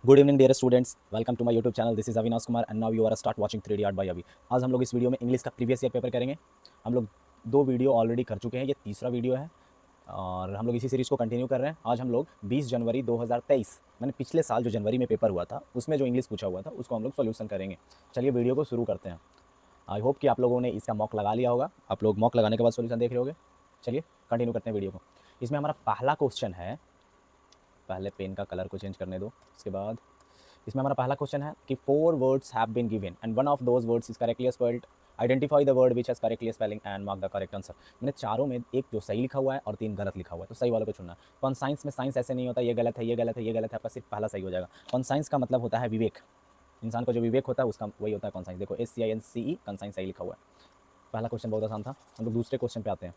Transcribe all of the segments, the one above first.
Good evening dear students, welcome to my YouTube channel. This is Avinash Kumar and now you are start watching 3D art by Abhi. आज हम लोग इस video में English का previous year paper करेंगे। हम लोग 2 वीडियो ऑलरेडी कर चुके हैं, ये तीसरा वीडियो है और हम लोग इसी सीरीज़ को कंटिन्यू कर रहे हैं। आज हम लोग 20 जनवरी 2023 मैंने पिछले साल जो जनवरी में पेपर हुआ था उसमें जो इंग्लिश पूछा हुआ था उसको हम लोग सोल्यूशन करेंगे। चलिए वीडियो को शुरू करते हैं। आई होप कि आप लोगों ने इसका मॉक लगा लिया होगा। आप लोग मॉक लगाने के बाद सोल्यूशन देख रहे होगे। चलिए कंटिन्यू करते हैं वीडियो को। इसमें हमारा पहला क्वेश्चन है, पहले पेन का कलर को चेंज करने दो। उसके बाद इसमें हमारा पहला क्वेश्चन है कि 4 words have been given and one of those words is correctly spelled. Identify the word which has correctly spelling and mark the correct answer. मैंने चारों में एक जो सही लिखा हुआ है और 3 गलत लिखा हुआ है, तो सही वाले को चुनना है। कॉन्साइंस में साइंस ऐसे नहीं होता, ये गलत है, ये गलत है, ये गलत है, आपका सिर्फ पहला सही हो जाएगा। कॉन्साइंस का मतलब होता है विवेक, इंसान को जो विवेक होता है उसका वही होता है कॉन्साइंस। देखो SCINCE कॉन्साइंस सही लिखा हुआ है। पहला क्वेश्चन बहुत आसान था। हम लोग दूसरे क्वेश्चन पे आते हैं।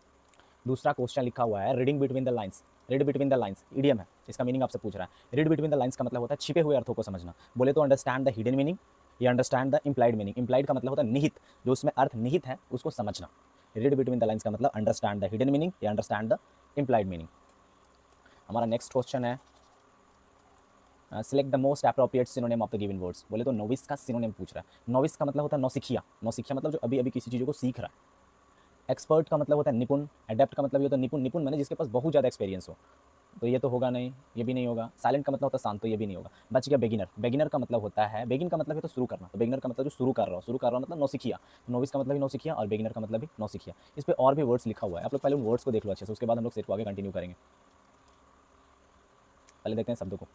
दूसरा क्वेश्चन लिखा हुआ है reading between the lines. Read between the lines idiom है, इसका मीनिंग आपसे पूछ रहा है। रीड बिटवीन द लाइन्स का मतलब होता है छिपे हुए अर्थों को समझना। बोले तो अंडरस्टैंड द हिडन मीनिंग या understand the implied meaning. Implied का मतलब होता है निहित, जो उसमें अर्थ निहित है उसको समझना। रीड बिटवीन द लाइन्स का मतलब अंडरस्टैंड द हिडन मीनिंग या अंडरस्टैंड द इम्प्लाइड मीनिंग। हमारा नेक्स्ट क्वेश्चन है select the most appropriate synonym of the given words. बोले तो नोविस का सिनोनिम पूछ रहा है। नोविस का मतलब होता है नौसिखिया। नौसिखिया मतलब जो अभी अभी किसी चीज़ों को सीख रहा है। एक्सपर्ट का मतलब होता है निपुण। एडेप्ट का मतलब ये होता है निपुण। निपुण मैंने जिसके पास बहुत ज़्यादा एक्सपीरियंस हो, तो ये तो होगा नहीं, ये भी नहीं होगा। साइलेंट का मतलब होता है शांत, तो ये भी नहीं होगा। बच गया बेगिनर। बेगिनर का मतलब होता है, बेगिन का मतलब है तो शुरू करना, तो बेगिनर का मतलब जो शुरू कर रहा हो, शुरू कर रहा हो मतलब नौसिखिया। नोविस का मतलब भी नौसिखिया और बेगिनर का मतलब भी नौसिखिया। इस पर और भी वर्ड्स लिखा हुआ है, आप लोग पहले उन वर्ड्स को देख लो अच्छे से, उसके बाद हम लोग सेट को आगे कंटिन्यू करेंगे। पहले देखते हैं शब्दों को।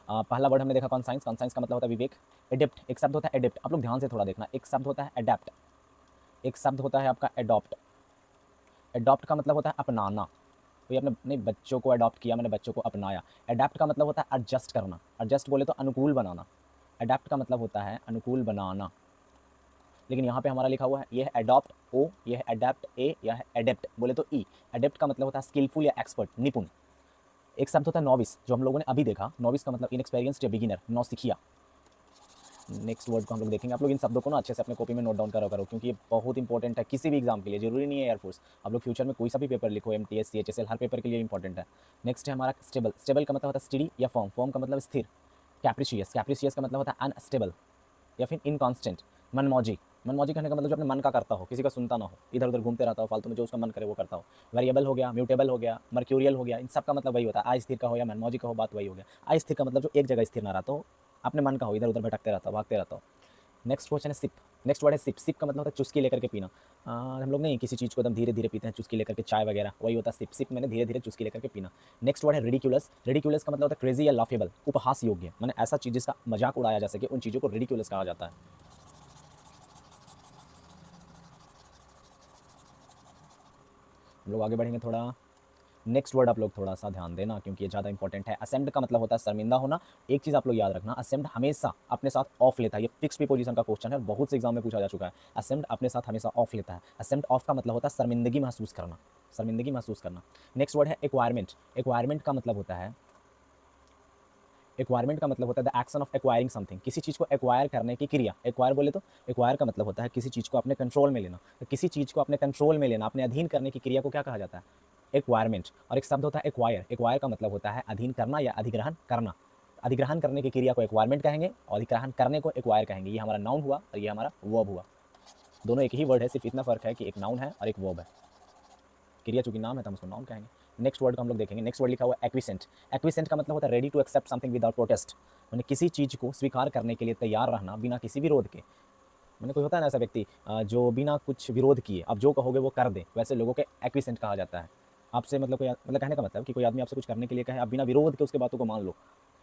पहला वर्ड हमने देखा कॉन्साइंस। कॉन्साइंस का मतलब होता है विवेक। एडेप्ट, एक शब्द होता है एडेप्ट, आप लोग ध्यान से थोड़ा देखना। एक शब्द होता है एडेप्ट, एक शब्द होता है आपका एडॉप्ट। एडॉप्ट का मतलब होता है अपनाना, कोई आपने नहीं बच्चों को अडॉप्ट किया, मैंने बच्चों को अपनाया। अडेप्ट का मतलब होता है एडजस्ट करना। एडजस्ट बोले तो अनुकूल बनाना। अडेप्ट का मतलब होता है अनुकूल बनाना, लेकिन यहाँ पे हमारा लिखा हुआ है ये है अडॉप्ट ओ, ये है अडेप्ट ए, यह है एडेप्ट बोले तो ई। एडेप्ट का मतलब होता है स्किलफुल या एक्सपर्ट, निपुण। एक शब्द होता है नॉविस, जो हम लोगों ने अभी देखा। नॉविस का मतलब इनएक्सपीरियंस्ड या बिगिनर, नौसिखिया। नेक्स्ट वर्ड को हम लोग देखेंगे। आप लोग इन शब्दों को ना अच्छे से अपने कॉपी में नोट डाउन करो क्योंकि ये बहुत इंपॉर्टेंट है किसी भी एग्जाम के लिए। जरूरी नहीं है एयरफोर्स, आप लोग फ्यूचर में कोई सा भी पेपर लिखो, MTS CHSL, हर पेपर के लिए इंपॉर्टेंट है। नेक्स्ट है हमारा स्टेबल। स्टेबल का मतलब होता है स्टडी या फॉर्म। फॉर्म का मतलब स्थिर। कैप्रिशियस। कैप्रिशियस का मतलब होता है अनस्टेबल या फिर इनकॉन्स्टेंट। मनमौजी। मनमौजी कहने का मतलब जो अपने मन का करता हो, किसी का सुनता ना हो, इधर उधर घूमते रहता हो फालतू में, जो उसका मन करे वो करता हो। वेरिएबल हो गया, म्यूटेबल हो गया, मर्क्यूरियल हो गया, इन सब का मतलब वही होता है। अस्थिर का हो या मनमौजी का हो, बात वही हो गया। अस्थिर का मतलब जो एक जगह स्थिर ना रहता हो, अपने मन का हो, इधर उधर भटकते रहता हो, भागते रहता हो। नेक्स्ट क्वेश्चन है सिप। नेक्स्ट वर्ड है सिप। सिप का मतलब होता है चुस्की लेकर के पीना। हम लोग नहीं किसी चीज़ को एकदम धीरे धीरे पीते हैं, चुस्की लेकर के, चाय वगैरह, वही होता है सिप। सिप मैंने धीरे धीरे चुस्की लेकर के पीना। नेक्स्ट वर्ड है रिडिकुलस। रिडिकुलस का मतलब होता है क्रेजी या लाफेबल, उपहास योग्य, मैंने ऐसा चीज़ जिसका मजाक उड़ाया जा सके, उन चीज़ों को रिडिकुलस कहा जाता है। हम लोग आगे बढ़ेंगे थोड़ा। नेक्स्ट वर्ड आप लोग थोड़ा सा ध्यान देना क्योंकि ये ज़्यादा इंपॉर्टेंट है। असेम्ड का मतलब होता है शर्मिंदा होना। एक चीज़ आप लोग याद रखना, असेम्ड हमेशा अपने साथ ऑफ लेता है। ये फिक्स प्रीपोजिशन का क्वेश्चन है, बहुत से एग्जाम में पूछा जा चुका है। असेम्ड अपने साथ हमेशा ऑफ लेता है। असेम्ड ऑफ का मतलब होता है शर्मिंदगी महसूस करना, शर्मिंदगी महसूस करना। नेक्स्ट वर्ड है एक्वायरमेंट। एक्वायरमेंट का मतलब होता है, एक्वायरमेंट का मतलब होता है the action of acquiring something, किसी चीज़ को एक्वायर करने की क्रिया। एक्वायर बोले तो एक्वायर का मतलब होता है किसी चीज़ को अपने कंट्रोल में लेना। तो किसी चीज़ को अपने कंट्रोल में लेना, अपने अधीन करने की क्रिया को क्या कहा जाता है? एक्वायरमेंट। और एक शब्द होता है एक्वायर। एक्वायर का मतलब होता है अधीन करना या अधिग्रहण करना। अधिग्रहण करने की क्रिया को एक्वायरमेंट कहेंगे और अधिग्रहण करने को एक्वायर कहेंगे। ये हमारा नाउन हुआ और ये हमारा वर्ब हुआ। दोनों एक ही वर्ड है, सिर्फ इतना फर्क है कि एक नाउन है और एक वर्ब है। क्रिया चूंकि नाम है तो हम उसको नाउन कहेंगे। नेक्स्ट वर्ड को हम लोग देखेंगे। नेक्स्ट वर्ड लिखा हुआ है एक्विसेंट। एक्विसेंट का मतलब होता है ready to accept something without protest, मैंने किसी चीज़ को स्वीकार करने के लिए तैयार रहना बिना किसी विरोध के। मैंने कोई होता है ना ऐसा व्यक्ति जो बिना कुछ विरोध किए आप जो कहोगे वो कर दे, वैसे लोगों के एक्विसेंट कहा जाता है। आपसे मतलब कोई, मतलब कहने का मतलब कि कोई आदमी आपसे कुछ करने के लिए कहे, आप बिना विरोध के उसके बातों को मान लो,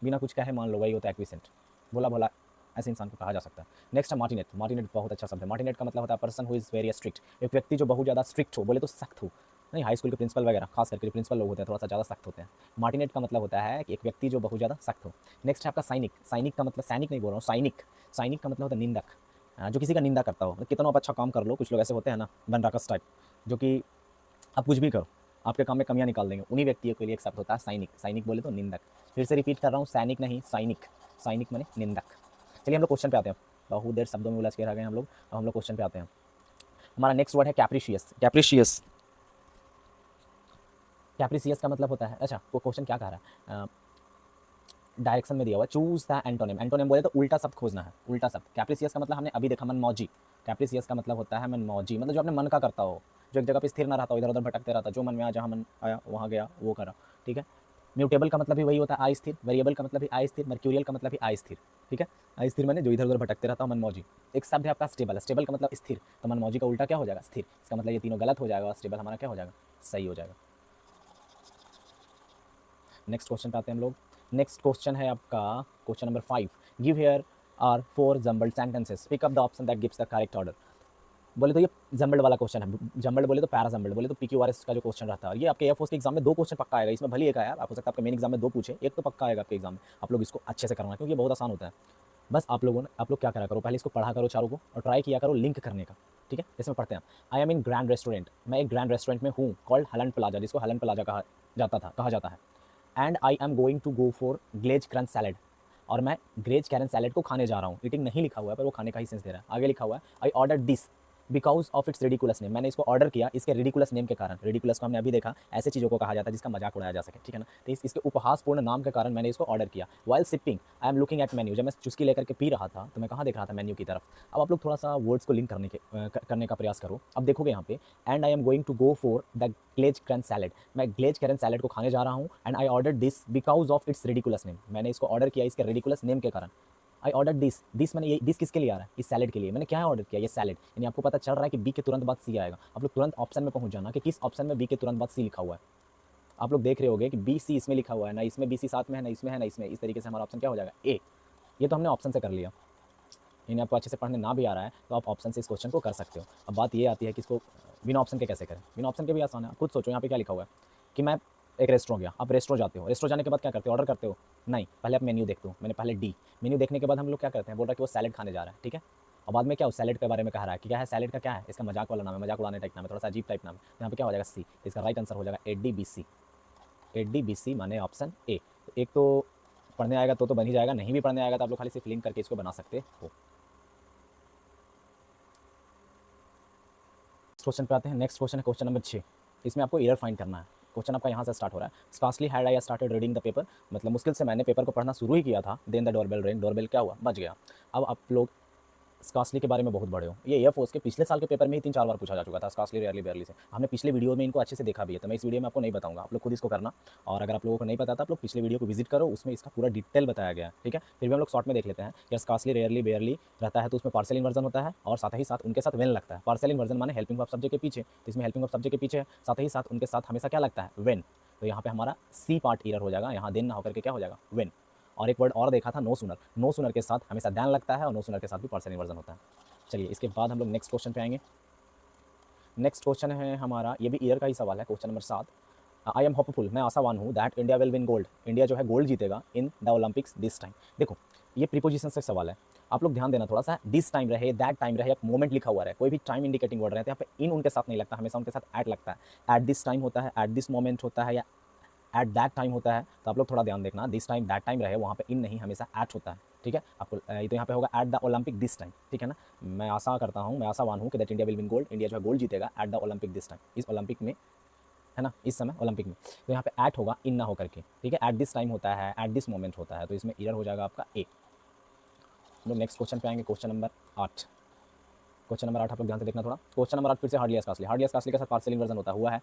बिना कुछ कहे मान लो, वही होता है एक्विसेंट। भोला भोला ऐसे इंसान को कहा जा सकता है। नेक्स्ट है मार्टिनेट। मार्टिनेट बहुत अच्छा शब्द है। मार्टिनेट का मतलब होता है person who is very strict, एक व्यक्ति जो बहुत ज़्यादा स्ट्रिक्ट हो, बोले तो सख्त हो। नहीं, हाई स्कूल के प्रिंसिपल वगैरह, खास करके जो प्रिंसिपल लोग होते हैं थोड़ा सा ज़्यादा सख्त होते हैं। मार्टिनेट का मतलब होता है कि एक व्यक्ति जो बहुत ज़्यादा सख्त हो। नेक्स्ट है आपका साइनिक। साइनिक का मतलब, सैनिक नहीं बोल रहा हूँ, साइनिक। साइनिक का मतलब होता है निंदक, जो किसी का निंदा करता हो। मतलब कितना आप अच्छा काम कर लो, कुछ लोग ऐसे होते हैं ना बनराकस टाइप, जो कि आप कुछ भी करो आपके काम में कमियां निकाल देंगे, उन्हीं व्यक्तियों के लिए एक शब्द होता है सैनिक। सैनिक बोले तो निंदक। फिर से रिपीट कर रहा हूँ, सैनिक नहीं सैनिक। सैनिक माने निंदक। चलिए हम लोग क्वेश्चन पे आते हैं। बहुत देर शब्दों में उलझ के रह गए हम लोग, अब हम लोग क्वेश्चन पे आते हैं। हमारा नेक्स्ट वर्ड है कैप्रिशियस। कैप्रिशियस, कैप्रिशियस का मतलब होता है, अच्छा वो क्वेश्चन क्या कह रहा है, डायरेक्शन में दिया हुआ है, चूज द एंटोनिम। एंटोनिम बोले तो उल्टा शब्द खोजना है, उल्टा शब्द। कैप्रिसियस का मतलब हमने अभी देखा मनमौजी। कैप्रिसियस का मतलब होता है मनमौजी, मतलब जो अपने मन का करता हो, जो एक जगह पे स्थिर ना रहता हो, इधर उधर भटकते रहता, जो मन में आया, जहाँ मन आया वहाँ गया वो करा, ठीक है। म्यूटेबल का मतलब भी वही होता है, अस्थिर। वेरिएबल का मतलब भी अस्थिर। मर्क्यूरियल का मतलब भी अस्थिर, ठीक है। अस्थिर माने जो इधर उधर भटकते रहता हो, मनमौजी। एक शब्द है आपका स्टेबल। स्टेबल का मतलब स्थिर, तो मनमौजी का उल्टा क्या हो जाएगा, स्थिर। इसका मतलब ये तीनों गलत हो जाएगा और स्टेबल हमारा क्या हो जाएगा, सही हो जाएगा। नेक्स्ट क्वेश्चन पे आते हैं हम लोग। नेक्स्ट क्वेश्चन है आपका question number 5। Give here are 4 jumbled sentences, pick up the option that gives the correct order. बोले तो ये जम्बल्ड वाला क्वेश्चन है। जम्बल्ड बोले तो पैरा जम्बल्ड बोले तो पीक्यूआरएस का जो क्वेश्चन रहता है, ये आपके एयरफोर्स के एग्जाम में 2 क्वेश्चन पक्का आएगा। इसमें भले ही एक आया, आप हो सकता है आपके मेन एग्जाम में 2 पूछे, एक तो पक्का आएगा आपके एग्जाम में। आप लोग इसको अच्छे से करना, क्योंकि ये बहुत आसान होता है। बस आप लोग क्या करा करो, पहले इसको पढ़ा करो चारों को और ट्राई किया करो लिंक करने का, ठीक है। इसमें पढ़ते हैं, I am in grand restaurant, मैं एक ग्रैंड रेस्टोरेंट में हूँ, कॉल्ड हलन प्लाजा, जिसको हलन प्लाजा कहा जाता है। And I am going to go for glaze crunch salad, और मैं ग्रेज कैरन सैलेड को खाने जा रहा हूँ। ईटिंग नहीं लिखा हुआ है पर वो खाने का ही सेंस दे रहा है। आगे लिखा हुआ है, आई order this because of its ridiculous name, मैंने इसको ऑर्डर किया इसके रेडिकुलस नेम के कारण। रेडिकुलस को हमने अभी देखा, ऐसे चीज़ों को कहा जाता है जिसका मजाक उड़ाया जा सके, ठीक है ना। तो इसके उपहासपूर्ण नाम के कारण मैंने इसको ऑर्डर किया। While sipping I am looking at menu, जब मैं चुस्की लेकर के पी रहा था तो मैं कहाँ देख रहा था, मेन्यू की तरफ। अब आप लोग थोड़ा सा वर्ड्स को लिंक करने का प्रयास करो। अब देखोगे यहाँ पे, and I am going to go for the glaze crunch salad, मैं ग्लेज कैरन सैलेड को खाने जा रहा हूँ। And I order this because of its ridiculous name, मैंने इसको ऑर्डर किया इसके रेडिकुलस नेम के कारण। आई ऑर्डर दिस मैंने ये दिस किसके लिए आ रहा है, इस सैलेड के लिए। मैंने क्या ऑर्डर किया, ये सैलेड। यानी आपको पता चल रहा है कि बी के तुरंत बाद सी आएगा। आप लोग तुरंत ऑप्शन में पहुंच जाना कि किस ऑप्शन में बी के तुरंत बाद सी लिखा हुआ है। आप लोग देख रहे होगे कि बी सी इसमें लिखा हुआ है, ना इसमें बी सी साथ में है, ना इसमें है, ना इसमें। इस तरीके से हमारा ऑप्शन क्या हो जाएगा, ए। ये तो हमने ऑप्शन से कर लिया। यानी आपको अच्छे से पढ़ने ना भी आ रहा है तो आप ऑप्शन से इस क्वेश्चन को कर सकते हो। अब बात ये आती है कि इसको बिना ऑप्शन के कैसे करें। बिना ऑप्शन के भी आसान है, खुद सोचो। यहाँ पे क्या लिखा हुआ है कि मैं एक रेस्टोरेंट गया, आप रेस्टोरेंट जाते हो, रेस्टोरेंट जाने के बाद क्या करते हो, ऑर्डर करते हो, नहीं, पहले आप मेन्यू देखते हो। मैंने पहले डी, मेन्यू देखने के बाद हम लोग क्या करते हैं, बोल रहा है कि वो सैलेड खाने जा रहा है, ठीक है। और बाद में क्या, उस सैलेड के बारे में कह रहा है कि क्या है, सैलेड का क्या है, इसका मजाक वाला नाम है, मजाक उड़ाने टाइप नाम है, थोड़ा सा अजीब टाइप नाम है। यहाँ पे क्या हो जाएगा, सी। तो इसका राइट आंसर हो जाएगा ADBC। ADBC माने ऑप्शन ए। तो एक तो पढ़ने आएगा तो बन ही जाएगा, नहीं भी पढ़ने आएगा तो आप लोग खाली सिर्फ लिंक करके इसको बना सकते हो। क्वेश्चन पे आते हैं। नेक्स्ट क्वेश्चन है क्वेश्चन नंबर 6। इसमें आपको एरर फाइंड करना है। क्वेश्चन आपका यहाँ से स्टार्ट हो रहा है, scarcely had I started reading the paper, मतलब मुश्किल से मैंने पेपर को पढ़ना शुरू ही किया था। Then the doorbell ring, doorbell क्या हुआ, बज गया। अब आप लोग स्कार्सली के बारे में बहुत बड़े हो, ये एयरफोर्स के पिछले साल के पेपर में ही 3-4 बार पूछा जा चुका था, स्कार्सली रेयरली बेयरली से। हमने पिछले वीडियो में इनको अच्छे से देखा भी है, तो मैं इस वीडियो में आपको नहीं बताऊंगा, आप लोग खुद इसको करना। और अगर आप लोगों को नहीं पता था आप लोग पिछले वीडियो को विजिट करो, उसमें इसका पूरा डिटेल बताया गया है, ठीक है। फिर भी हम लोग शॉर्ट में देख लेते हैं। यार स्कार्सली रेयरली बेयरली रहता है तो उसमें पार्शियल इन्वर्जन होता है और साथ ही साथ उनके साथ वेन लगता है। पार्शियल इन्वर्जन माने हेल्पिंग वर्ब सब्जेक्ट के पीछे, तो इसमें हेल्पिंग वर्ब सब्जेक्ट के पीछे है, साथ ही साथ उनके साथ हमेशा क्या लगता है, वेन। तो यहाँ पे हमारा सी पार्ट एरर हो जाएगा, यहाँ देन ना होकर के क्या हो जाएगा, वेन। और एक वर्ड और देखा था, नो सुनर। नो सुनर के साथ हमेशा दैन लगता है और नो सुनर के साथ भी पार्शियल इन्वर्जन होता है। चलिए इसके बाद हम लोग नेक्स्ट क्वेश्चन पे आएंगे। नेक्स्ट क्वेश्चन है हमारा, ये भी ईयर का ही सवाल है, question number 7। I am hopeful, मैं आशावान हूँ, that India will win gold, India जो है गोल्ड जीतेगा in the Olympics this time. देखो ये प्रीपोजिशन से सवाल है, आप लोग ध्यान देना थोड़ा सा। दिस टाइम रहे, दैट टाइम रहे, एक मोमेंट लिखा हुआ रहे, कोई भी टाइम इंडिकेटिंग वर्ड रहते हैं यहाँ पे इन उनके साथ नहीं लगता, हमेशा उनके साथ एट लगता है। एट दिस टाइम होता है, एट दिस मोमेंट होता है, या एट दैट टाइम होता है। तो आप लोग थोड़ा ध्यान देखना, दिस टाइम दैट टाइम रहे, वहाँ पे इन नहीं, हमेशा एट होता है, ठीक है। आपको ये तो यहाँ पे होगा at the Olympic this time, ठीक है ना। मैं आशा करता हूँ, मैं आशावान हूँ कि that India will win gold, India जो है गोल्ड जीतेगा at the Olympic this time, इस ओलंपिक में, है ना, इस समय ओलंपिक में। तो यहाँ पे एट होगा, इन ना होकर के, ठीक है। एट दिस टाइम होता है, एट दिस मोमेंट होता है, तो इसमें ईयर हो जाएगा आपका ए। हम लोग नेक्स्ट क्वेश्चन पे आएंगे, क्वेश्चन नंबर 8। क्वेश्चन नंबर 8 आप लोग ध्यान से देखना थोड़ा। क्वेश्चन नंबर 8 फिर से हार्डली एस्कार्सली, हार्डली एस्कार्सली के साथ पार्शियल इन्वर्जन होता हुआ है,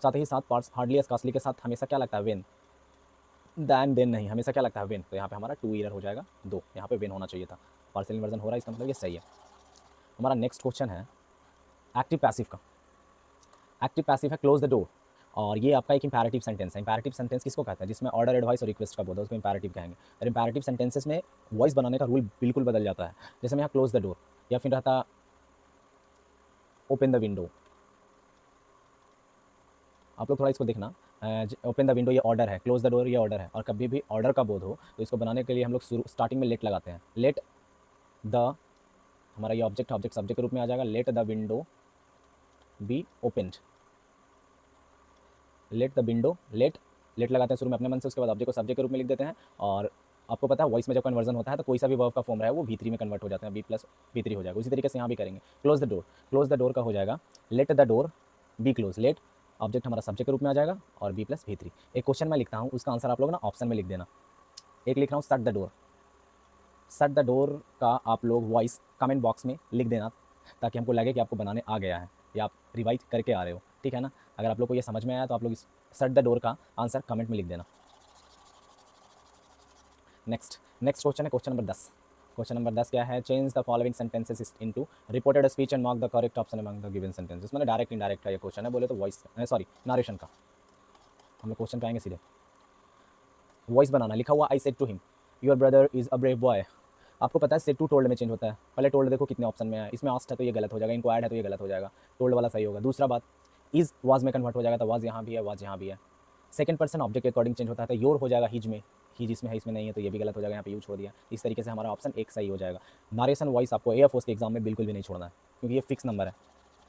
साथ ही साथ पार्ट्स हार्डली एस्कार्सली के साथ हमेशा क्या लगता है, वेन। दैन देन नहीं, हमेशा क्या लगता है, वेन। तो यहाँ पे हमारा 2 ईयर हो जाएगा, 2। यहाँ पे वेन होना चाहिए था, पार्शियल इन्वर्जन हो रहा है, इसका मतलब ये सही है। हमारा नेक्स्ट क्वेश्चन है एक्टिव पैसिव का। एक्टिव पैसिव है क्लोज द डोर, और ये आपका एक इंपैरेटिव सेंटेंस है। इंपैरेटिव सेंटेंस किसको कहते हैं, जिसमें ऑर्डर, एडवाइस और रिक्वेस्ट का बोध है, उसको इंपैरेटिव कहेंगे। और इंपैरेटिव सेंटेंसेस में वॉइस बनाने का रूल बिल्कुल बदल जाता है। जैसे में यहाँ क्लोज द डोर, या फिर रहता ओपन द विंडो। आप लोग थोड़ा इसको देखना, ओपन द विंडो ये ऑर्डर है, क्लोज द डोर ये ऑर्डर है। और कभी भी ऑर्डर का बोध हो तो इसको बनाने के लिए हम लोग स्टार्टिंग में लेट लगाते हैं। लेट द, हमारा ये ऑब्जेक्ट सब्जेक्ट के रूप में आ जाएगा, let the window be opened. Let the window, let लगाते हैं शुरू में अपने मन से, उसके बाद ऑब्जेक्ट को सब्जेक्ट के रूप में लिख देते हैं। और आपको पता है वॉइस में जब कन्वर्जन होता है तो कोई सा भी वर्ब का फॉर्म रहा है वो V3 में कन्वर्ट हो जाता है, B प्लस V3 हो जाएगा। उसी तरीके से यहाँ भी करेंगे। Close the door, close the door का हो जाएगा let the door be close. Let object हमारा सब्जेक्ट के रूप में आ जाएगा और B प्लस V3। एक क्वेश्चन मैं लिखता हूँ, उसका आंसर आप लोग ना ऑप्शन में लिख देना। एक लिख रहा हूँ shut the door. Shut the door का आप लोग वॉइस कमेंट बॉक्स में लिख देना, ताकि हमको लगे कि आपको बनाने आ गया है या आप रिवाइज करके आ रहे हो, ठीक है ना। अगर आप लोग को ये समझ में आया तो आप लोग इस शट द डोर का आंसर कमेंट में लिख देना। नेक्स्ट क्वेश्चन है क्वेश्चन नंबर 10। क्वेश्चन नंबर 10 क्या है? Change the following sentences into reported speech and mark the correct option among the given sentences. मतलब डायरेक्ट इनडायरेक्ट का ये क्वेश्चन है, बोले तो वॉइस सॉरी नारेशन का। हम लोग क्वेश्चन पे आएंगे सीधे। वॉइस बनाना, लिखा हुआ I said to him your brother is a brave boy. आपको पता है सेड टू टोल्ड में चेंज होता है। पहले टोल्ड देखो कितने ऑप्शन में है, इसमें आस्क्ड है तो ये गलत हो जाएगा, इंक्वायर्ड है तो ये गलत हो जाएगा, टोल्ड वाला सही होगा। दूसरा बात, इज वाज में कन्वर्ट हो जाएगा तो वाज यहाँ भी है, वाज यहाँ भी है। सेकंड पर्सन ऑब्जेक्ट के अकॉर्डिंग चेंज होता है तो योर हो जाएगा हिज में, हिज इसमें है इसमें नहीं है तो ये भी गलत हो जाएगा, यहाँ पे यूज छोड़ दिया। इस तरीके से हमारा ऑप्शन एक सही हो जाएगा। नारेशन वॉइस आपको एयरफोर्स के एग्जाम में बिल्कुल भी नहीं छोड़ना है, क्योंकि ये फिक्स नंबर है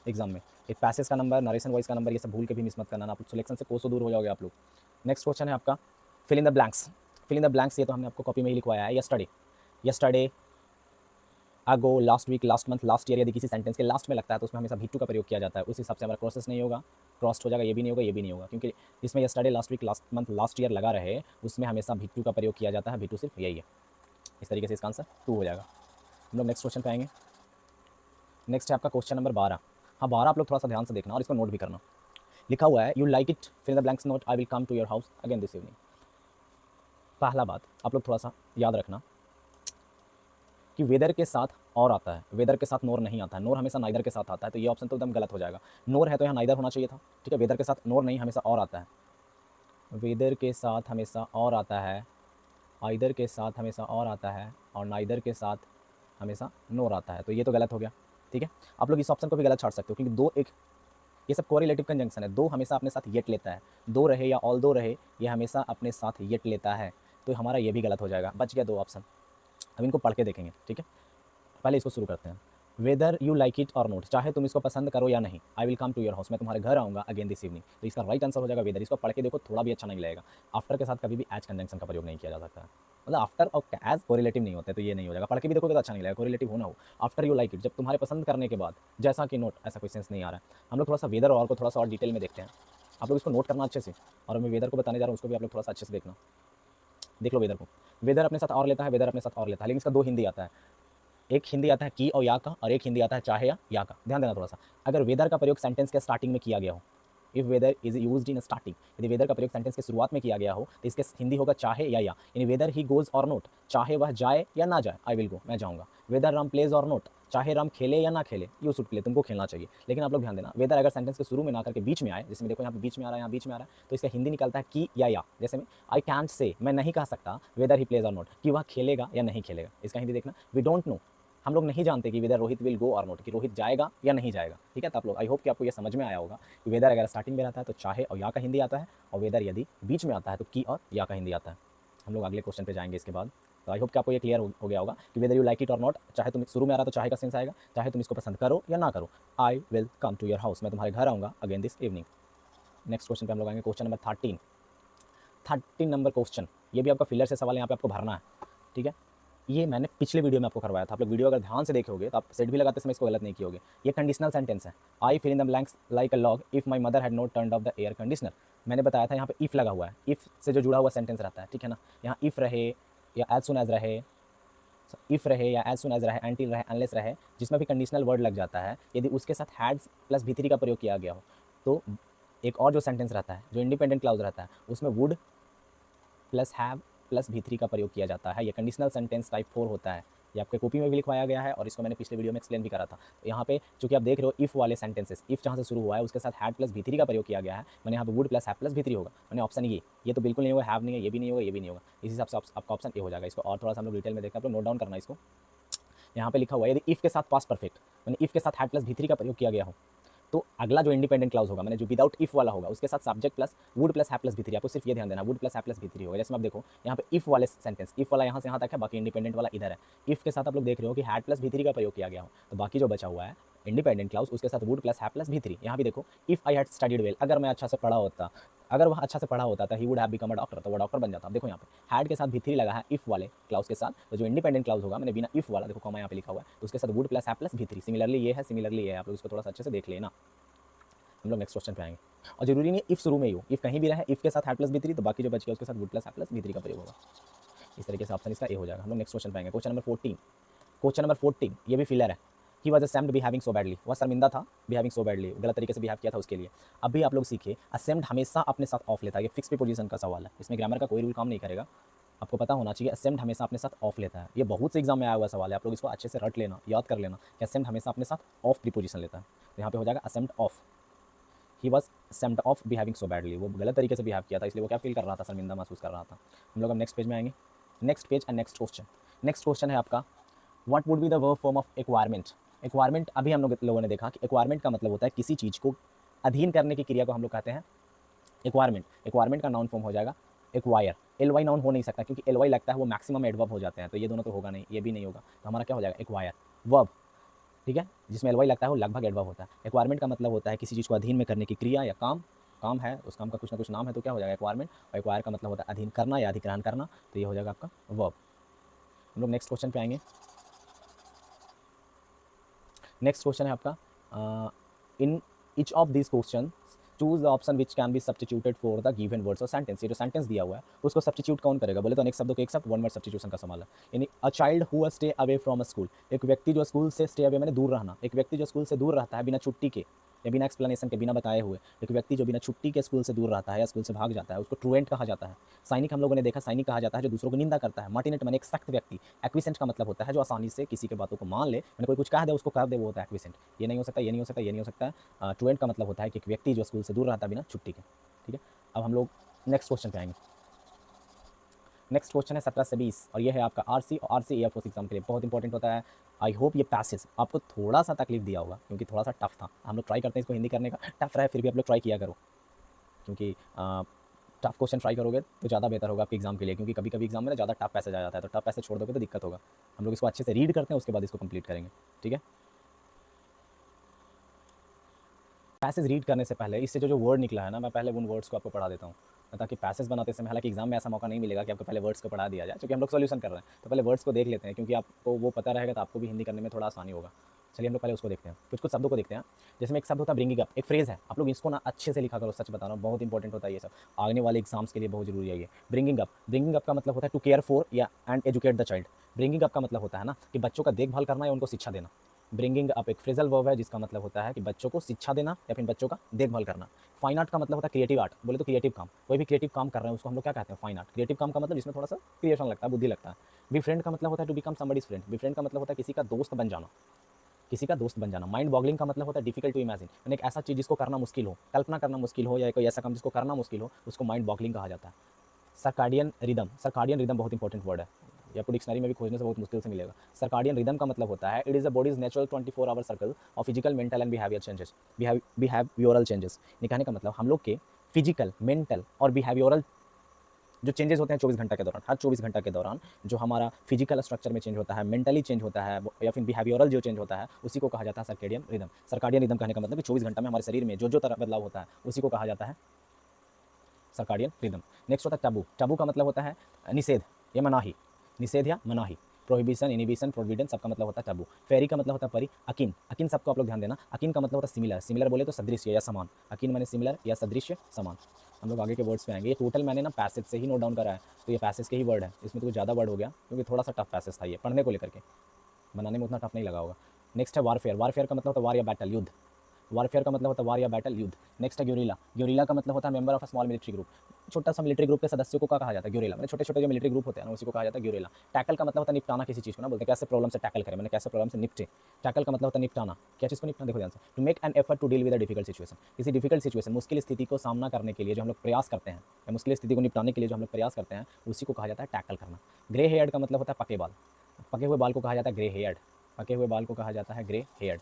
एग्जाम में। एक पैसेज का नंबर, नरेशन वॉइस का नंबर, ये सब भूल के भी मिस मत करना, आप सिलेक्शन से कोसों दूर हो जाओगे आप लोग। नेक्स्ट क्वेश्चन है आपका fill in the blanks. Fill in the blanks ये तो हमने आपको कॉपी में ही लिखवाया है। Yesterday, ago, last week, last month, last year. यदि किसी सेंटेंस के लास्ट में लगता है तो उसमें हमेशा भी टू का प्रयोग किया जाता है। उस हिसाब से हमारा प्रोसेस नहीं होगा, क्रॉस्ड हो जाएगा, ये भी नहीं होगा, ये भी नहीं होगा, क्योंकि इसमें yesterday, last week, last month, last year लगा रहे, उसमें हमेशा भी टू का प्रयोग किया जाता है। भी टू सिर्फ यही है। इस तरीके से इसका आंसर 2 हो जाएगा। हम लोग नेक्स्ट क्वेश्चन पे आएंगे। नेक्स्ट है आपका क्वेश्चन नंबर 12। हाँ 12 आप लोग थोड़ा सा ध्यान से देखना और इसको नोट भी करना। लिखा हुआ है you like it fill the blanks not I will come to your house again this evening. पहला बात आप लोग थोड़ा सा याद रखना कि वेदर के साथ और आता है, वेदर के साथ नोर नहीं आता है। नोर हमेशा नाइदर के साथ आता है, तो ये ऑप्शन तो एकदम गलत हो जाएगा। नोर है तो यहाँ नाइदर होना चाहिए था, ठीक है। वेदर के साथ नोर नहीं, हमेशा और आता है। वेदर के साथ हमेशा और आता है, आइदर के साथ हमेशा और आता है, और नाइदर के साथ हमेशा नोर आता है, तो ये तो गलत हो गया, ठीक है। आप लोग इस ऑप्शन को भी गलत छाड़ सकते हो, क्योंकि दो एक ये सब कोरिलेटिव कंजंक्शन है। दो हमेशा अपने साथ येट लेता है, दो रहे या ऑल दो रहे, ये हमेशा अपने साथ येट लेता है, तो हमारा ये भी गलत हो जाएगा। बच गया 2 ऑप्शन। हम इनको पढ़ के देखेंगे, ठीक है। पहले इसको शुरू करते हैं। वेदर यू लाइक इट और नॉट, चाहे तुम इसको पसंद करो या नहीं, I will come to your house, मैं तुम्हारे घर आऊँगा अगेन दिस इवनिंग। तो इसका राइट आंसर हो जाएगा वेदर। इसको पढ़ के देखो, थोड़ा भी अच्छा नहीं लगेगा। आफ्टर के साथ कभी भी एज कंजंक्शन का प्रयोग नहीं किया जा सकता है, मतलब आफ्टर और एज कोरिलेटिव नहीं होते, तो ये नहीं हो जाएगा। पढ़ के भी देखोगे तो अच्छा नहीं लगेगा, कोरिलेटिव होना हो। आफ्टर यू लाइक इट, जब तुम्हारे पसंद करने के बाद, जैसा कि नोट, ऐसा कोई सेंस नहीं आ रहा है। हम लोग थोड़ा सा वेदर और को थोड़ा सा और डिटेल में देखते हैं। आप लोग इसको नोट करना अच्छे से, और मैं वेदर को बताने जा रहा हूँ, उसको भी आप लोग थोड़ा सा अच्छे से देखना। देख लो वेदर को, वेदर अपने साथ और लेता है, वेदर अपने साथ और लेता है, लेकिन इसका 2 हिंदी आता है। एक हिंदी आता है की और या का, और एक हिंदी आता है चाहे या का। ध्यान देना थोड़ा सा। अगर वेदर का प्रयोग सेंटेंस के स्टार्टिंग में किया गया हो, if whether is used in starting, यदि वेदर का प्रयोग सेंटेंस के शुरुआत में किया गया हो तो इसके हिंदी होगा चाहे या, यानी वेदर ही गोज और नोट, चाहे वह जाए या ना जाए, आई विल गो, मैं जाऊँगा। वेदर राम प्लेज और नोट, चाहे राम खेले या ना खेले, यू शुड प्ले, तुमको खेलना चाहिए। लेकिन आप लोग ध्यान देना, वेदर अगर सेंटेंस के शुरू में ना करके बीच में आए, जिसमें देखो यहाँ पे बीच में आ रहा है, यहाँ बीच में आ रहा है, तो इसका हिंदी निकलता है की या। जैसे में आई कैंट से, मैं नहीं कह सकता वेदर ही प्लेज और नोट, कि वह खेलेगा या नहीं खेलेगा। इसका हिंदी देखना, वी डोंट नो, हम लोग नहीं जानते कि वेदर रोहित विल गो और नॉट, कि रोहित जाएगा या नहीं जाएगा, ठीक है। तो आप लोग, आई होप कि आपको ये समझ में आया होगा कि वेदर अगर स्टार्टिंग में रहता है तो चाहे और या का हिंदी आता है, और वेदर यदि बीच में आता है तो की और या का हिंदी आता है। हम लोग अगले क्वेश्चन पे जाएंगे इसके बाद। तो आई होप कि आपको ये क्लियर हो गया होगा कि वेदर यू लाइक इट और नॉट, चाहे तुम शुरू में आ रहा तो चाहे का सेंस आएगा, चाहे तुम इसको पसंद करो या ना करो, I will come to your house, मैं तुम्हारे घर आऊँगा again this evening. Next question पे हम लोग आएंगे, क्वेश्चन नंबर 13 नंबर क्वेश्चन। ये भी आपका फिलर से सवाल यहाँ पे आपको भरना है, ठीक है। ये मैंने पिछले वीडियो में आपको करवाया था। आप लोग वीडियो अगर ध्यान से देखे होगे तो आप सेट भी लगाते समय इसको गलत नहीं किए होगे। ये कंडीशनल सेंटेंस है। I fill in the blanks like a log if my mother had not turned off the air conditioner. मैंने बताया था यहाँ पे इफ़ लगा हुआ है, इफ़ से जो जुड़ा हुआ सेंटेंस रहता है, ठीक है ना। यहाँ इफ़ रहे या एज सुन एज रहे, इफ़ रहे या एज सुन एज रहे, एंटिल रहे, अनलेस रहे, जिसमें भी कंडीशनल वर्ड लग जाता है, यदि उसके साथ हैड प्लस भी3 का प्रयोग किया गया हो, तो एक और जो सेंटेंस रहता है, जो इंडिपेंडेंट क्लाउज रहता है, उसमें वुड प्लस हैव प्लस भी3 का प्रयोग किया जाता है। ये कंडीशनल सेंटेंस टाइप 4 होता है। ये आपके कॉपी में भी लिखवाया गया है, और इसको मैंने पिछले वीडियो में एक्सप्लेन भी करा था। तो यहाँ पे चूंकि आप देख रहे हो इफ़ वाले सेंटेंसेस, इफ़ जहाँ से शुरू हुआ है उसके साथ हैड प्लस भी3 का प्रयोग किया गया है, मैंने यहाँ पे वुड प्लस हैव प्लस भी3 होगा, मैंने ऑप्शन ये तो बिल्कुल नहीं होगा, हैव नहीं है, ये भी नहीं होगा, ये भी नहीं होगा। इस हिसाब से आपका ऑप्शन ए हो जाएगा। इसको और थोड़ा सा हम लोग डिटेल में देखते हैं, आप लोग नोट डाउन करना इसको। यहाँ पे लिखा हुआ है यदि इफ़ के साथ पास्ट परफेक्ट, यानी इफ़ के साथ हैड प्लस भी3 का प्रयोग किया गया हो, तो अगला जो इंडिपेंडेंट क्लाउज होगा, मैंने जो विदाउट इफ वाला होगा, उसके साथ subject plus would plus have plus भी3। आपको सिर्फ ये ध्यान देना, वुड प्लस हैव प्लस भी3 होगा। जैसे आप देखो यहाँ पे इफ वाले सेंटेंस, इफ वाला यहाँ से यहाँ तक है, बाकी इंडिपेंडेंट वाला इधर है। इफ के साथ आप लोग देख रहे हो कि हैड प्लस भी3 का प्रयोग किया गया हो, तो बाकी जो बचा हुआ है इंडिपेंडेंट क्लाउज, उसके साथ वुड प्लस हैव प्लस भी3। यहाँ भी देखो if I had studied well, अगर मैं अच्छा से पढ़ा होता, अगर वह अच्छा से पढ़ा होता था, he would have become a doctor, तो वो डॉक्टर बन जाता। देखो यहाँ पे हैड के साथ भी3 लगा है इफ वाले क्लाउज के साथ, तो जो इंडिपेंडेंट क्लाउज होगा, मैंने बिना इफ वाला, देखो कॉमा यहाँ पे लिखा हुआ है, तो उसके साथ वुड प्लस हैव प्लस भी3। सिमिलरली ये है, सिमिलरली ये है, आप लोग इसको थोड़ा सा अच्छे से देख लेना। हम लोग नेक्स्ट क्वेश्चन पे आएंगे, और जरूरी नहीं इफ शुरू में ही हो, इफ कहीं भी रहे, इफ के साथ हैड प्लस भी3, तो बाकी जो बच गया उसके साथ वुड प्लस हैव प्लस भी3 का प्रयोग होगा। इस तरीके से ऑप्शन इसका ए हो जाएगा। हम लोग नेक्स्ट क्वेश्चन पे आएंगे। क्वेश्चन नंबर 14, क्वेश्चन नंबर 14 ये भी फिलर है। He was ashamed behaving so badly, वह शर्मिंदा था बिहेविंग सो बैडली, गलत तरीके से बिहेव किया था उसके लिए। अभी आप लोग सीखिए असेम्ड हमेशा अपने साथ ऑफ लेता है, ये फिक्स प्रीपोजिशन का सवाल है, इसमें ग्रामर का कोई रूल काम नहीं करेगा, आपको पता होना चाहिए। असेम्ड हमेशा अपने साथ ऑफ लेता है, ये बहुत से एग्जाम में आया हुआ सवाल है, आप लोग इसको अच्छे से रट लेना, याद कर लेना कि असेम्ड हमेशा अपने साथ ऑफ प्रीपोजिशन लेता है। तो यहाँ पे हो जाएगा ashamed of. He was सेम्ड of behaving so badly, वो गलत तरीके से बिहेव किया था, इसलिए वो क्या फील कर रहा था, शर्मिंदा महसूस कर रहा था। हम लोग अब नेक्स्ट पेज में आएंगे। Next page and next question. Next question है आपका, what would be the verb form of acquirement. Acquirement अभी हम लोगों ने देखा कि एक्वायरमेंट का मतलब होता है किसी चीज़ को अधीन करने की क्रिया को हम लोग कहते हैं एक्वायरमेंट। एक्वायरमेंट का नाउन फॉर्म हो जाएगा एक्वायर। एल वाई नाउन हो नहीं सकता क्योंकि एल वाई लगता है वो मैक्सिमम एडवर्ब हो जाते हैं, तो ये दोनों तो होगा नहीं, ये भी नहीं होगा, तो हमारा क्या हो जाएगा एक्वायर वर्ब, ठीक है, जिसमें एल वाई लगता है वो लगभग एडवर्ब होता है। एक्वायरमेंट का मतलब होता है किसी चीज़ को अधीन में करने की क्रिया या काम, काम है उस काम का कुछ ना कुछ नाम है, तो क्या हो जाएगा एक्वायरमेंट। और एक्वायर का मतलब होता है अधीन करना या अधिग्रहण करना, तो ये हो जाएगा आपका वर्ब। हम लोग नेक्स्ट क्वेश्चन पे आएंगे। नेक्स्ट क्वेश्चन है आपका, in each of this question choose the option which can be substituted for the given words और सेंटेंस। ये जो सेंटेंस दिया हुआ है उसको सब्स्टिट्यूट कौन करेगा, बोले तो अनेक शब्दों के एक शब्द, वन वर्ड सब्स्टिट्यूशन का सवाल है। यानी a child who stay away from a school, एक व्यक्ति जो स्कूल से स्टे अवे मैंने दूर रहना, एक व्यक्ति जो स्कूल से दूर रहता है बिना छुट्टी के या बिना एक्सप्लेनेशन के, बिना बताए हुए, एक व्यक्ति जो बिना छुट्टी के स्कूल से दूर रहता है या स्कूल से भाग जाता है उसको ट्रूएंट कहा जाता है। सैनिक हम लोगों ने देखा, सैनिक कहा जाता है जो दूसरों को निंदा करता है। मार्टिनेट मैंने एक सख्त व्यक्ति। एक्विसेंट का मतलब होता है जो आसानी से किसी के बातों को मान ले, मैंने कोई कुछ कह दे उसको कर दे, वो होता है एक्विसेंट। ये नहीं हो सकता, ये नहीं हो सकता, ये नहीं हो सकता। ट्रूएंट का मतलब होता है कि एक व्यक्ति जो स्कूल से दूर रहता है बिना छुट्टी के, ठीक है। अब हम लोग नेक्स्ट क्वेश्चन पे आएंगे। नेक्स्ट क्वेश्चन है 17 से 20 और ये है आपका आरसी और आरसी एयरफोर्स एग्जाम के लिए बहुत इंपॉर्टेंट होता है। आई होप ये पैसेज आपको थोड़ा सा तकलीफ दिया होगा क्योंकि थोड़ा सा टफ था। हम लोग ट्राई करते हैं इसको हिंदी करने का, टफ रहा फिर भी आप लोग ट्राई किया करो, क्योंकि टफ क्वेश्चन ट्राई करोगे तो ज़्यादा बेहतर होगा आपके एग्जाम के लिए, क्योंकि कभी कभी एग्जाम में ना ज़्यादा टफ पैसेज आ जाता है, तो टफ पैसेज छोड़ दोगे तो दिक्कत होगा। हम लोग इसको अच्छे से रीड करते हैं उसके बाद इसको कंप्लीट करेंगे, ठीक है। पैसेज रीड करने से पहले इससे जो वर्ड निकला है ना, मैं पहले उन वर्ड्स को आपको पढ़ा देता हूँ, ताकि पैसेज बनाते समय, हालांकि एग्जाम में ऐसा मौका नहीं मिलेगा कि आपको पहले वर्ड्स को पढ़ा दिया जाए, क्योंकि हम लोग सोल्यूशन कर रहे हैं, तो पहले वर्ड्स को देख लेते हैं, क्योंकि आपको वो पता रहेगा तो आपको भी हिंदी करने में थोड़ा आसानी होगा। चलिए हम लोग पहले उसको देखते हैं, कुछ कुछ शब्दों को देखते हैं। जैसे एक शब्द होता है ब्रिंगिंग अप, एक फ्रेज है, आप लोग इसको ना अच्छे से लिखा करो, सच बता रहा हूँ बहुत इंपॉर्टेंट होता है ये सब, आने वाले एग्जाम्स के लिए बहुत जरूरी है ये। ब्रिंगिंग अप, ब्रिंगिंग अप का मतलब होता है टू केयर फॉर या and educate the child. Bringing up का मतलब होता है ना कि बच्चों का देखभाल करना या उनको शिक्षा देना। ब्रिंगिंग अप एक फ्रेजल वर्ब है जिसका मतलब होता है कि बच्चों को शिक्षा देना या फिर बच्चों का देखभाल करना। फाइन आर्ट का मतलब होता है क्रिएटिव आर्ट, बोले तो क्रिएटिव काम, कोई भी क्रिएटिव काम कर रहे हैं उसको हम लोग क्या कहते हैं, फाइन आर्ट। क्रिएटिव काम का मतलब जिसमें थोड़ा सा क्रिएशन लगता है, बुद्धि लगता है। बिफ्रेंड का मतलब होता है to become somebody's friend, befriend का मतलब होता है किसी का दोस्त बन जाना, किसी का दोस्त बन जाना। माइंड बॉगलिंग का मतलब होता है डिफिकल्ट टू इमेजिन, यानी एक ऐसा चीज़ जिसको करना मुश्किल हो, कल्पना करना मुश्किल हो, या कोई ऐसा काम जिसको करना मुश्किल हो उसको माइंड बॉगलिंग कहा जाता है। सर्काडियन रिदम, सर्काडियन रिदम बहुत इंपॉर्टेंट वर्ड है, ये आपको डिक्शनरी में भी खोजने से बहुत मुश्किल से मिलेगा। सर्काडियन रिदम का मतलब होता है it is the body's natural 24 hour circle of physical, mental and behavior changes, behavioral changes. निकालने का मतलब हम लोग के फिजिकल, मेंटल और बिहेवियरल जो चेंजेस होते हैं 24 घंटा के दौरान, हर 24 घंटा के दौरान जो हमारा फिजिकल स्ट्रक्चर में चेंज होता है, मेंटली चेंज होता है, या फिर बिहेवियरल जो चेंज होता है उसी को कहा जाता है सर्केडियन रिदम। सर्काडियन रिदम कहने का मतलब कि 24 घंटा में हमारे शरीर में जो जो तरह बदलाव होता है उसी को कहा जाता है सर्काडियन रिदम। नेक्स्ट होता है टैबू, टैबू का मतलब होता है निषेध या मनाही, निषेध या मनाही, प्रोहिबिशन, इनिबिशन, प्रोविडेंस, सबका मतलब होता है टैबू। फेरी का मतलब होता है परी। अकिन, अकिन सबको आप लोग ध्यान देना, अकिन का मतलब होता है सिमिलर, सिमिलर बोले तो सदृश्य या समान, अकिन माने सिमिलर या सदृश्य समान। हम लोग आगे के वर्ड्स पे आएंगे, ये टोटल मैंने ना पैसेज से ही नोट डाउन करा है, तो ये पैसेज के ही वर्ड है, इसमें तो ज़्यादा वर्ड हो गया क्योंकि थोड़ा सा टफ पैसेज था ये पढ़ने को लेकर के, बनाने में उतना टफ नहीं लगा होगा। नेक्स्ट है वारफेयर, वारफेयर का मतलब होता है वार या बैटल, युद्ध, वारफेयर का मतलब होता है वार या बैटल, युद्ध। नेक्स्ट है ग्योरिला, ग्योरिला का मतलब होता है member of a small military group, छोटा सा मिलिट्री ग्रुप के सदस्यों को क्या कहा जाता है, ग्योरिला, मैंने छोटे छोटे जो मिलिट्री ग्रुप होते हैं ना उसी को कहा जाता है ग्योरिला। टैकल का मतलब होता है निपटाना किसी चीज़ को, ना बोलते हैं कैसे प्रॉब्लम से टैकल करें, मैंने कैसे प्रॉब्लम से निपटे। टैकल का मतलब होता है निपटाना, क्या चीज़ को निपटाना, देखो ध्यान से, to make an effort to deal with a difficult situation, किसी डिफिकल्ट सिचुएशन, मुश्किल स्थिति को सामना करने के लिए जो हम लोग प्रयास करते हैं, या मुश्किल स्थिति को निपटाने के लिए जो हम लोग प्रयास करते हैं उसी को कहा जाता है टैकल करना। ग्रे हेयर्ड का मतलब होता है पके बाल, पके हुए बाल को कहा जाता है ग्रे हेयर्ड, पके हुए बाल को कहा जाता है ग्रे हेयर्ड।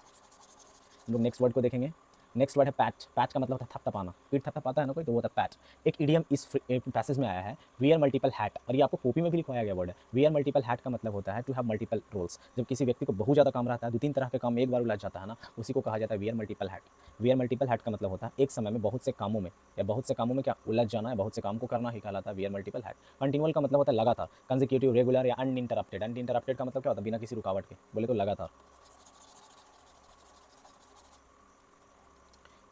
हम लोग नेक्स्ट वर्ड को देखेंगे। नेक्स्ट वर्ड है पैच, पैच का मतलब होता है थपथपाना, पीठ थपथपाता है ना कोई, तो वो होता है पैच। एक इडियम इस पैसेज में आया है, वियर मल्टीपल हैट, और ये आपको कॉपी में भी लिखवाया गया वर्ड है। वियर मल्टीपल हैट का मतलब होता है टू हैव मल्टीपल रोल्स, जब किसी व्यक्ति को बहुत ज़्यादा काम रहता है, 2-3 तरह के काम एक बार उलझ जाता है ना, उसी को कहा जाता है wear multiple hat. Wear multiple hat का मतलब होता है एक समय में बहुत से कामों में, या बहुत से कामों में क्या उलझ जाना है, बहुत से काम को करना ही कहलाता है वियर मल्टीपल हैट। कंटिन्यूअल का मतलब होता है लगातार, कंसेक्यूटिव, रेगुलर या अनइंटरप्टेड। अनइंटरप्टेड का मतलब क्या होता है, बिना किसी रुकावट के, बोले तो लगातार।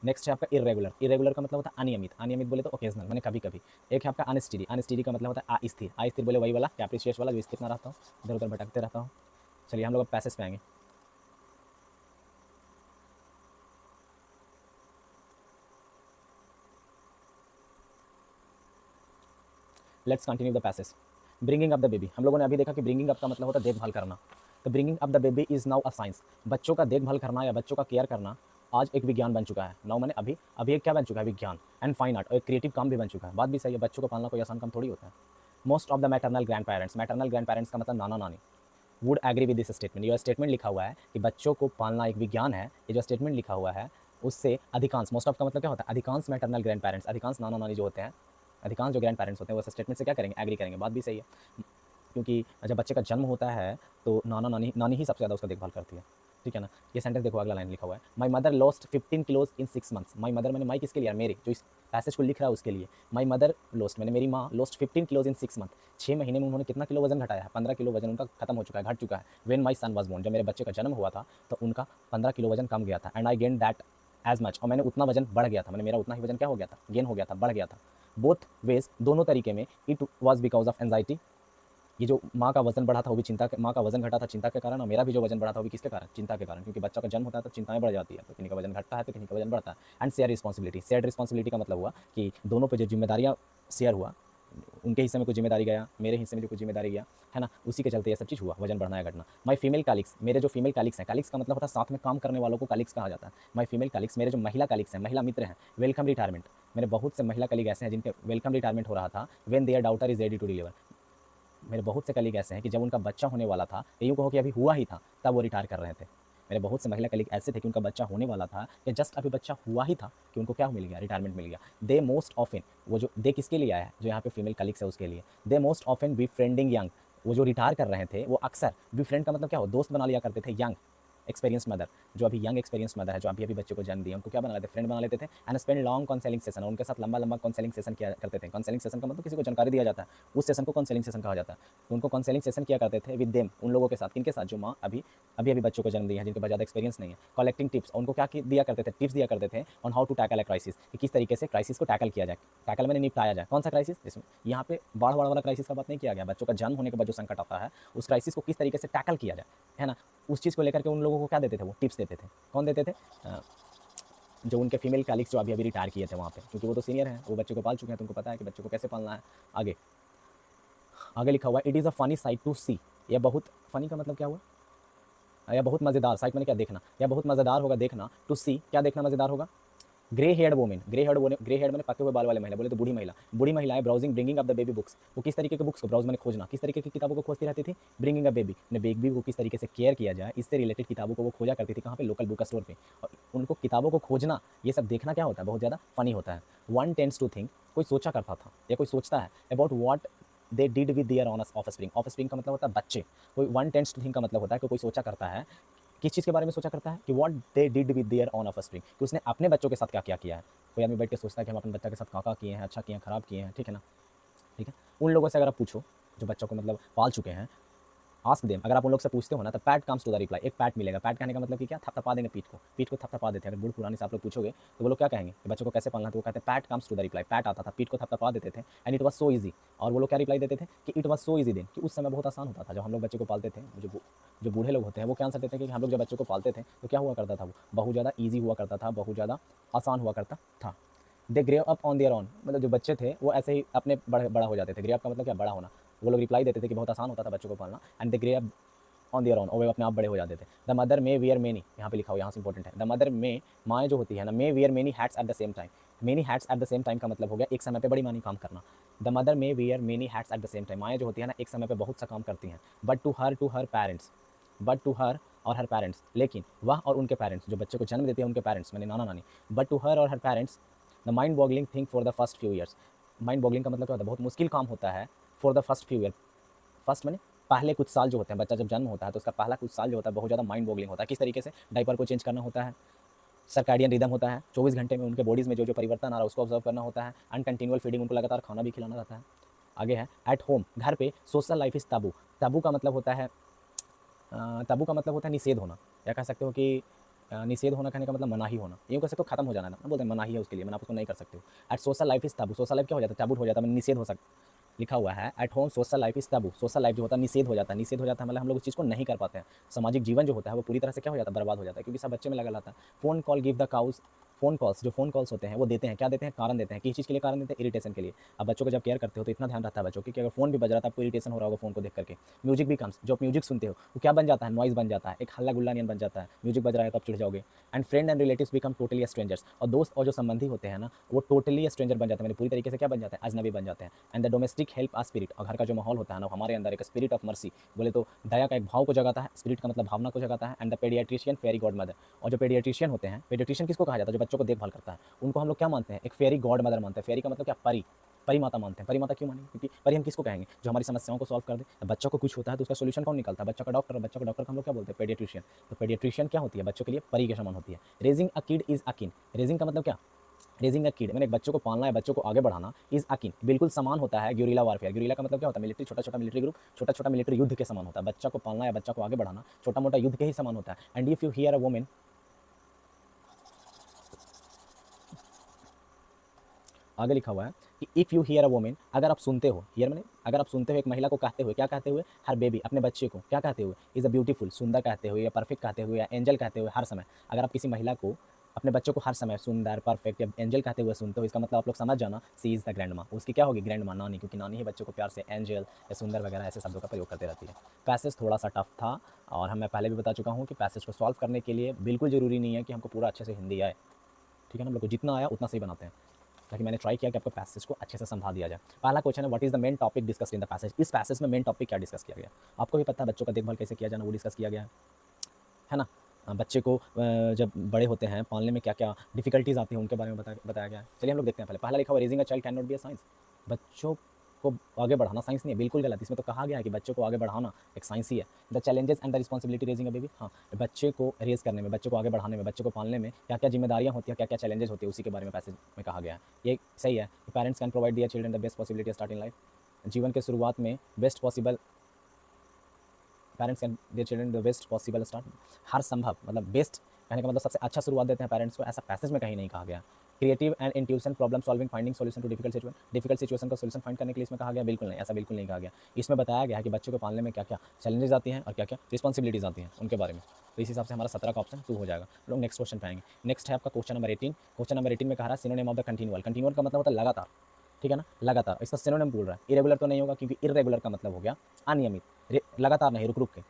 नेक्स्ट है आपका इरेगुलर, इरेगुलर का मतलब होता है अनियमित, अनियमित बोले तो ओकेजनल मैंने कभी कभी। एक है आपका अनस्टीडी, अनस्टीडी का मतलब होता है अस्थिर, अस्थिर बोले वही वाला कैप्रिशियस वाला जो स्थिर ना रहता हूँ, इधर उधर भटकते रहता हूँ। चलिए हम लोग अब पैसेज पे आएंगे। Let's continue the passage. Bringing up the baby, हम लोगों ने अभी देखा कि ब्रिंगिंग अप का मतलब होता है देखभाल करना। तो bringing up the baby is now a science, बच्चों का देखभाल करना या बच्चों का केयर करना आज एक विज्ञान बन चुका है। नाउ मैंने अभी अभी एक क्या बन चुका है, विज्ञान एंड फाइन आर्ट, और एक क्रिएटिव काम भी बन चुका है। बात भी सही है, बच्चों को पालना कोई आसान काम थोड़ी होता है। Most of the maternal grand parents, maternal grand parents का मतलब नाना नानी, would agree with this statement. ये स्टेटमेंट लिखा हुआ है कि बच्चों को पालना एक विज्ञान है, ये जो स्टेटमेंट लिखा हुआ है उससे अधिकांश, मोस्ट ऑफ का मतलब क्या होता है, अधिकांश मैटरनल ग्रैंड पेरेंट्स, अधिकांश नाना नानी जो होते हैं, अधिकांश जो ग्रैंड पेरेंट्स होते हैं वो स्टेटमेंट से क्या करेंगे, एग्री करेंगे। बात भी सही है, क्योंकि जब बच्चे का जन्म होता है तो नाना नानी नानी ही सबसे ज़्यादा उसका देखभाल करती है, ठीक है ना। ये सेंटेंस देखो, अगला लाइन लिखा हुआ है, my mother lost 15 kilos in 6 months. My mother मैंने माई किसके लिए, मेरी जो इस पैसेज को लिख रहा है उसके लिए। माई मदर लॉस्ट मैंने मेरी माँ लॉस्ट 15 किलोज इन 6 मंथ, 6 महीने में उन्होंने कितना किलो वजन घटाया है, 15 किलो वजन उनका खत्म हो चुका है, घट चुका है। When my son was born, जब मेरे बच्चे का जन्म हुआ था तो उनका 15 किलो वजन कम गया था। And I gain that as much, और मैंने उतना वजन बढ़ गया था, मैंने मेरा उतना ही वजन क्या हो गया था, गेन हो गया था, बढ़ गया था। बोथ वेज, दोनों तरीके में, it was because of anxiety, ये जो माँ का वजन बढ़ा था वो भी चिंता के, माँ का वजन घटा था चिंता के कारण, और मेरा भी जो वजन बढ़ा था वो भी किसके कारण, चिंता के कारण, क्योंकि बच्चा का जन्म होता है तो चिंताएं बढ़ जाती है, तो किन्हीं का वजन घटता है तो किन्हीं का वजन बढ़ता है। And share responsibility, share responsibility का मतलब हुआ कि दोनों पे जो जिम्मेदारियाँ शेयर हुआ, उनके हिस्से में कुछ जिम्मेदारी गया, मेरे हिस्से में जो कुछ जिम्मेदारी गया, है ना, उसी के चलते ये सब चीज़ हुआ, वजन बढ़ना या घटना। माई फीमेल कालिक्स, मेरे जो फीमेल कालिक्स हैं, कालिक्स का मतलब होता है साथ में काम करने वालों को कालिक्स कहा जाता है। माई फीमेल कालिक्स, मेरे जो महिला कालिक्स हैं, महिला मित्र हैं, वेलकम रिटायरमेंट, मेरे बहुत से महिला कलीग ऐसे हैं जिनके वेलकम रिटायरमेंट हो रहा था। When their daughter is ready to deliver, मेरे बहुत से कलीग ऐसे हैं कि जब उनका बच्चा होने वाला था, यूँ कहो कि अभी हुआ ही था, तब वो रिटायर कर रहे थे। मेरे बहुत से महिला कलीग ऐसे थे कि उनका बच्चा होने वाला था या जस्ट अभी बच्चा हुआ ही था कि उनको क्या मिल गया, रिटायरमेंट मिल गया। दे मोस्ट ऑफन, वो जो दे किसके लिए आया है, जो यहाँ पे फीमेल कलीग्स है उसके लिए। They most often be friending young, वो जो रिटायर कर रहे थे वो अक्सर, बी फ्रेंड का मतलब क्या हो, दोस्त बना लिया करते थे यंग एक्सपीरियंस मदर, जो अभी यंग एक्सपीरियंस मदर है, जो अभी अभी बच्चे को जन्म दिया, उनको क्या बना लेते, फ्रेंड बना लेते थे। And spend long counselling session, उनके साथ लंबा लंबा काउंसलिंग सेशन किया करते थे। काउंसलिंग सेशन का मतलब किसी को जानकारी दिया जाता है, उस सेशन को काउंसलिंग सेशन कहा जाता है। तो उनको काउंसलिंग सेशन किया करते थे विद देम, उन लोगों के साथ, किनके साथ, जो माँ अभी अभी अभी बच्चों को जन्म दिया है, जिनके पास ज़्यादा एक्सपीरियंस नहीं है। कलेक्टिंग टिप्स, उनको क्या दिया करते थे, टिप्स दिया करते थे on how to tackle a crisis, कि किस तरीके से क्राइसिस को टैकल किया जाए, टैकल मैंने निपटाया जाए। कौन सा क्राइसिस, जिसमें यहाँ पे बाढ़ वाला क्राइसिस का बात नहीं किया गया, बच्चों का जन्म होने के बाद जो संकट आता है उस क्राइसिस को किस तरीके से टैकल किया जाए, है ना, उस चीज़ को लेकर के उन लोगों को क्या देते थे, वो टिप्स देते थे। कौन देते थे, जो उनके फीमेल कलीग्स जो अभी अभी रिटायर किए थे वहाँ पे, क्योंकि वो तो सीनियर हैं, वो बच्चे को पाल चुके हैं, तुमको पता है कि बच्चों को कैसे पालना है। आगे आगे लिखा हुआ है, it is a funny sight to see, यह बहुत फनी का मतलब क्या हुआ, या बहुत मज़ेदार, साइट मैंने क्या देखना, या बहुत मज़ेदार होगा देखना, टू सी क्या देखना मज़ेदार होगा। Grey heard women, grey heard मैंने पके हुए बाल वाले महिला, बोले तो बूढ़ी महिला, बूढ़ी महिलाएं browsing bringing up the baby books, वो किस तरीके के बुक्स को ब्राउज मैंने खोजना, किस तरीके की किताबों को खोजती रहती थी, ब्रिंगिंग अप बेबी ने बेबी को किस तरीके से केयर किया जाए, इससे रिलेटेड किताबों को वो खोजा करती थी, कहाँ पे, लोकल बुक स्टोर पे। और उनको किताबों को खोजना, ये सब देखना क्या होता है, बहुत ज़्यादा फनी होता है। वन टेंड्स टू थिंक, कोई सोचा करता था या कोई सोचता है, about what they did with their own offspring, offspring का मतलब होता है बच्चे, कोई वन टेंड्स टू थिंक का मतलब होता है कि कोई सोचा करता है, किस चीज़ के बारे में सोचा करता है, कि what they did with their on off spring, कि उसने अपने बच्चों के साथ क्या क्या किया है। कोई आदमी बैठ के सोचता है कि हम अपने बच्चे के साथ क्या किए हैं, अच्छा किए हैं, खराब किए हैं, ठीक है ना, ठीक है। उन लोगों से अगर आप पूछो जो बच्चों को मतलब पाल चुके हैं, आस्क देम, अगर आप उन लोग से पूछते हो ना तो pat comes to the reply, एक पैट मिलेगा। पैट कहने का मतलब कि क्या, थपथपा देंगे पीठ को थपथपा देते हैं। अगर बूढ़ पुराने से आप लोग पूछोगे तो वो लोग क्या कहेंगे कि बच्चों को कैसे पालना, तो वो कहते हैं pat comes to the reply, pat आता था, पीठ को थपथपा देते थे, and it was so easy. और वो लोग क्या रिप्लाई देते थे कि it was so easy then, कि उस समय बहुत आसान होता था जब हम लोग बच्चे को पालते थे। जो बूढ़े लोग होते हैं वो क्या आंसर देते हैं कि हम लोग जब बच्चों को पालते थे तो क्या हुआ करता था, वो बहुत ज़्यादा ईजी हुआ करता था, बहुत ज़्यादा आसान हुआ करता था। They grew up on there on, मतलब जो बच्चे थे वो ऐसे ही अपने बड़ा हो जाते थे। ग्रे अप का मतलब क्या, बड़ा होना। वो लोग रिप्लाई देते थे कि बहुत आसान होता था बच्चों को पालना, and they grew up on there on, और वे अपने आप बड़े हो जाते थे। The mother may wear many, यहाँ पे लिखा हुआ, यहाँ से इंपॉर्टेंट है, द मदर मे, माएँ जो होती है ना, may wear many hats at the same time. Many hats at the same time का मतलब हो गया एक समय पे बड़ी मानी काम करना। The mother may wear many hats at the same time, माएँ जो होती है ना एक समय पे बहुत सा काम करती हैं। But to her parents, but to her और हर पेरेंट्स, लेकिन वह और उनके पेरेंट्स, जो बच्चे को जन्म देते हैं उनके पेरेंट्स, मैंने नाना नानी, बट टू हर और हर parents the mind boggling thing for the first few years. Mind boggling का मतलब क्या होता है, बहुत मुश्किल काम होता है। For the first few year, first मैंने पहले कुछ साल जो होते हैं, बच्चा जब जन्म होता है तो उसका पहला कुछ साल जो होता है बहुत ज़्यादा माइंड बॉगलिंग होता है। किस तरीके से, डायपर को चेंज करना होता है, सर्कैडियन रिदम होता है, 24 घंटे में उनके बॉडीज़ में जो जो परिवर्तन आ रहा है उसको ऑब्जर्व करना होता है, अनकंटिन्यूअल फीडिंग, उनको लगातार खाना भी खिलाना रहता है। आगे है एट होम, घर पे, सोशल लाइफ इज़ ताबू, ताबू का मतलब होता है, ताबू का मतलब होता है निषेध होना, या कह सकते हो कि निषेध होना कहने का मतलब मनाही होना, यूँ कह सकते हो खत्म हो जाना ना, बोलते हैं मनाही है उसके लिए, मैंने आप उसको नहीं कर सकते हो। At social life is taboo, social life क्या हो जाता है, टैबू हो जाता है, मतलब निषेध हो सकता, लिखा हुआ है at home social life is taboo, social life जो होता है निषेध हो जाता है, निषेध हो जाता है मतलब हम लोग उस चीज़ को नहीं कर पाते हैं, सामाजिक जीवन जो होता है वो पूरी तरह से क्या हो जाता है, बर्बाद हो जाता है, क्योंकि सब बच्चे में लगा रहता है। Phone call give the cause, phone calls, जो फोन कॉल्स होते हैं वो देते हैं, क्या देते हैं, कारण देते हैं, किस चीज़ के लिए कारण देते हैं, इरिटेशन के लिए। अब बच्चों को जब केयर करते हो तो इतना ध्यान रहता है बच्चों की कि अगर फोन भी बज रहा था आपको इरिटेशन हो रहा होगा फोन को देख करके। म्यूजिक भी कम्स, जो आप म्यूजिक सुनते हो वो क्या बन जाता है, नॉइज बन जाता है, एक हल्ला गुल्ला नियन बन जाता है, म्यूजिक बज रहा है तो आप चिढ़ जाओगे। And friend and relatives become totally strangers, और दोस्त और जो संबंधी होते हैं ना वो टोटली स्ट्रेंजर बन जाते हैं, मैंने पूरी तरीके से क्या बन जाते हैं, अजनबी बन जाते हैं। And the domestic help a spirit, और घर का जो माहौल होता है ना हमारे अंदर एक स्पिरिट ऑफ मर्सी, बोले तो दया का एक भाव को जगाता है, स्पिरिट का मतलब भावना को जगाता है। And the paediatrician fairy godmother, और जो पेडियाट्रिशियन होते हैं, पेडियाट्रिशियन किसको कहा जाता है, जो बच्चों को देखभाल करता है, उनको हम लोग क्या मानते हैं, एक फेरी गॉड मदर मानते हैं। फेरी का मतलब क्या, परी, परी माता मानते हैं। परी माता क्यों मानेंगे, क्योंकि परी हम किसको कहेंगे, जो हमारी समस्याओं को सॉल्व कर दे। बच्चों को कुछ होता है तो उसका सोल्यूशन कौन निकालता है, बच्चा का डॉक्टर, बच्चा का डॉक्टर हम लोग क्या बोलते हैं, पेडियाट्रिशियन। तो पेडियाट्रिशियन क्या होती है, बच्चों के लिए परी के समान होती है। Raising a kid is akin, raising का मतलब क्या, रेजिंग अ किड मैंने एक बच्चों को पालना है, बच्चों को आगे बढ़ाना, इज अकिन बिल्कुल समान होता है ग्यूरिला वारफेयर। ग्यूरिला का मतलब क्या होता है, मिलिट्री, छोटा छोटा मिलिट्री ग्रुप, छोटा छोटा मिलिट्री युद्ध के समान होता है। बच्चा को पालना या बच्चा को आगे बढ़ाना छोटा मोटा युद्ध के ही समान होता है। And if you here a women, आगे लिखा हुआ है कि if you here a women, अगर आप सुनते हो, हियर मैंने अगर आप सुनते हो एक महिला को कहते हुए, क्या कहते हुए, हर बेबी, अपने बच्चे को क्या कहते हुए, इज़ अ ब्यूटीफुल, सुंदर कहते हुए या परफेक्ट कहते हुए या एंजल कहते हुए, हर समय अगर आप किसी महिला को अपने बच्चों को हर समय सुंदर, परफेक्ट या एंजल कहते हुए सुनते हो, इसका मतलब आप लोग समझ जाना सी इज़ द ग्रैंड माँ, उसकी क्या होगी, ग्रैंड माँ, नानी, क्योंकि नानी ही बच्चों को प्यार से एंजल या सुंदर वगैरह ऐसे शब्दों का प्रयोग करते रहती है। पैसेज थोड़ा सा टफ था और मैं पहले भी बता चुका हूँ कि पैसेज को सॉल्व करने के लिए बिल्कुल ज़रूरी नहीं है कि हमको पूरा अच्छे से हिंदी आए, ठीक है ना, हम लोग को जितना आया उतना सही बनाते हैं, ताकि मैंने ट्राई किया कि आपको पैसेज को अच्छे से समझा दिया जाए। पहला क्वेश्चन है what is the main topic discuss in the passage, इस पैसेज में मेन टॉपिक क्या डिस्कस किया गया, आपको भी पता है बच्चों का देखभाल कैसे किया जाना वो डिस्कस किया गया है ना। बच्चे को जब बड़े होते हैं पालने में क्या क्या डिफिकल्टीज आती हैं उनके बारे में बताया गया है। चलिए हम लोग देखते हैं, पहले पहला लिखा हुआ raising a child can not be a science, बच्चों को आगे बढ़ाना साइंस नहीं है, बिल्कुल गलत। इसमें तो कहा गया है कि बच्चों को आगे बढ़ाना एक साइंस ही है। The challenges and the responsibility raising a baby, हाँ, बच्चे को रेज करने में, बच्चे को आगे बढ़ाने में, बच्चे को पालने में क्या क्या जिम्मेदारियां होती हैं, क्या क्या चैलेंजेस होती है, उसी के बारे में पैसेज में कहा गया है। ये सही है। Parents can provide their children the best possibility start in life, जीवन के शुरुआत में best possible, parents can their children the best possible start, हर संभव मतलब बेस्ट कहने का मतलब सबसे अच्छा शुरुआत देते हैं पेरेंट्स को, ऐसा पैसेज में कहीं नहीं कहा गया। Creative and intuition problem solving finding solution to difficult situation का सॉल्यूशन फाइंड करने के लिए इसमें कहा गया, बिल्कुल नहीं, ऐसा बिल्कुल नहीं कहा गया। इसमें बताया गया है कि बच्चों को पालने में क्या क्या चैलेंजेस आती हैं और क्या क्या रिस्पॉन्सिबिलिटीज आती हैं उनके बारे में। तो इस हिसाब से हमारा 17 का ऑप्शन 2 हो जाएगा। लोग नेक्स्ट क्वेश्चन पे आएंगे। नेक्स्ट है आपका क्वेश्चन नंबर 18। क्वेश्चन नंबर 18 में कहा रहा है synonym of the continual, continual का मतलब होता है लगातार, ठीक है ना, लगातार। इसका सिनोनिम बोल रहा है, इरेगुलर तो नहीं होगा क्योंकि इरेगुलर का मतलब हो गया अनियमित, लगातार नहीं, रुक रुक के।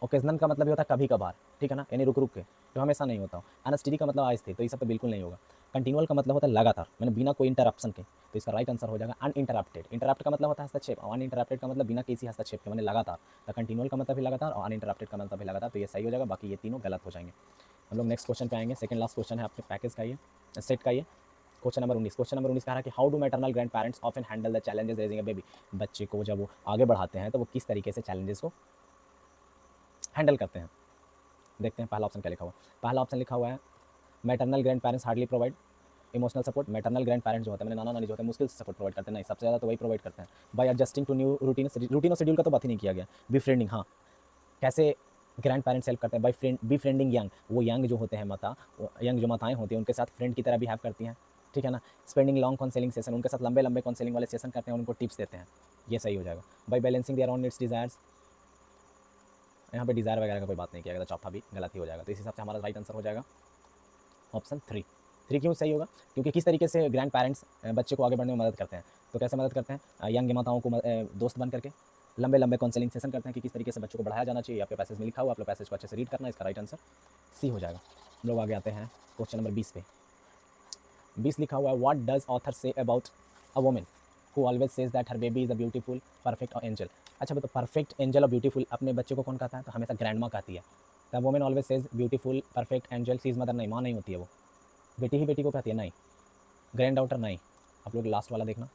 ओकेजनल का मतलब ये होता है कभी कभार, ठीक है ना, यानी रुक रुक के, जो हमेशा नहीं होता। अनस्टडी का मतलब आहिस्ते, तो ये सब तो बिल्कुल नहीं होगा। कंटिन्यूअल का मतलब होता है लगातार, मैंने बिना कोई इंटरप्शन के, तो इसका राइट आंसर हो जाएगा अनइंटरप्टेड। इंटरप्ट का मतलब होता है हस्तक्षेप, और अनइंटरप्टेड का मतलब बिना किसी हस्तक्षेप के, मैंने लगातार। तो कंटिन्यूअल का मतलब भी लगातार और अनइंटरप्टेड का मतलब भी लगातार, तो ये सही हो जाएगा, बाकी ये तीनों गलत हो जाएंगे। हम लोग नेक्स्ट क्वेश्चन पे आएंगे। सेकंड लास्ट क्वेश्चन है आपके पैकेज का, ये सेट का, ये क्वेश्चन नंबर 19। क्वेश्चन नंबर 19 कह रहा है कि how do maternal grand parents often handle the challenges raising a baby, बच्चे को जब वो आगे बढ़ाते हैं तो वो किस तरीके से चैलेंजेस को हैंडल करते हैं। देखते हैं पहला ऑप्शन क्या लिखा हुआ। पहला ऑप्शन लिखा हुआ है maternal grand parents hardly provide emotional support. Maternal grand parents जो होते हैं, मैंने नाना नानी जो होते हैं, मुश्किल से सपोर्ट प्रोवाइड करते हैं, नहीं, सबसे ज़्यादा तो वही प्रोवाइड करते हैं। By adjusting to new routine, routine और शेड्यूल का तो बात ही नहीं किया गया। बिफ्रेंडिंग, हाँ, कैसे ग्रैंड पेरेंट्स हेल्प करते हैं, बाई फ्रेंड बिफ्रेंडिंग यंग, वो यंग जो होते हैं माता, यंग जो माताएं होती हैं उनके साथ फ्रेंड की तरह बिहेव करती हैं, ठीक है ना। स्पेंडिंग लॉन्ग काउंसलिंग सेशन, उनके साथ लंबे लंबे काउंसलिंग वाले सेशन करते हैं, उनको टिप्स देते हैं, ये सही हो जाएगा। By balancing their own needs desires, यहाँ पे डिज़ायर वगैरह का कोई बात नहीं किया गया, चौथा भी गलत ही हो जाएगा। तो इस हिसाब से हमारा राइट आंसर हो जाएगा ऑप्शन 3। 3 क्यों सही होगा, क्योंकि किस तरीके से ग्रैंड पेरेंट्स बच्चे को आगे बढ़ने में मदद करते हैं। तो कैसे मदद करते हैं, यंग माताओं को दोस्त बन करके लंबे लंबे काउंसलिंग सेशन करते हैं कि किस तरीके से बच्चों को बढ़ाया जाना चाहिए। आपके पैसेज में लिखा हुआ, आप लोग पैसेज को अच्छे से रीड करना, इसका राइट आंसर सी हो जाएगा। हम लोग आगे आते हैं क्वेश्चन नंबर 20 पे। 20 लिखा हुआ है what does author say about a woman who always says that her baby is a beautiful perfect और एंजल। अच्छा तो परफेक्ट, एंजल और ब्यूटीफुल अपने बच्चे को कौन कहता है, तो हमेशा ग्रैंड माँ कहती है। The woman always says beautiful perfect angel, she is mother, नहीं, माँ नहीं होती है वो, बेटी ही बेटी को कहती है, नहीं। ग्रैंड डॉटर नहीं। आप लोग लास्ट वाला देखना,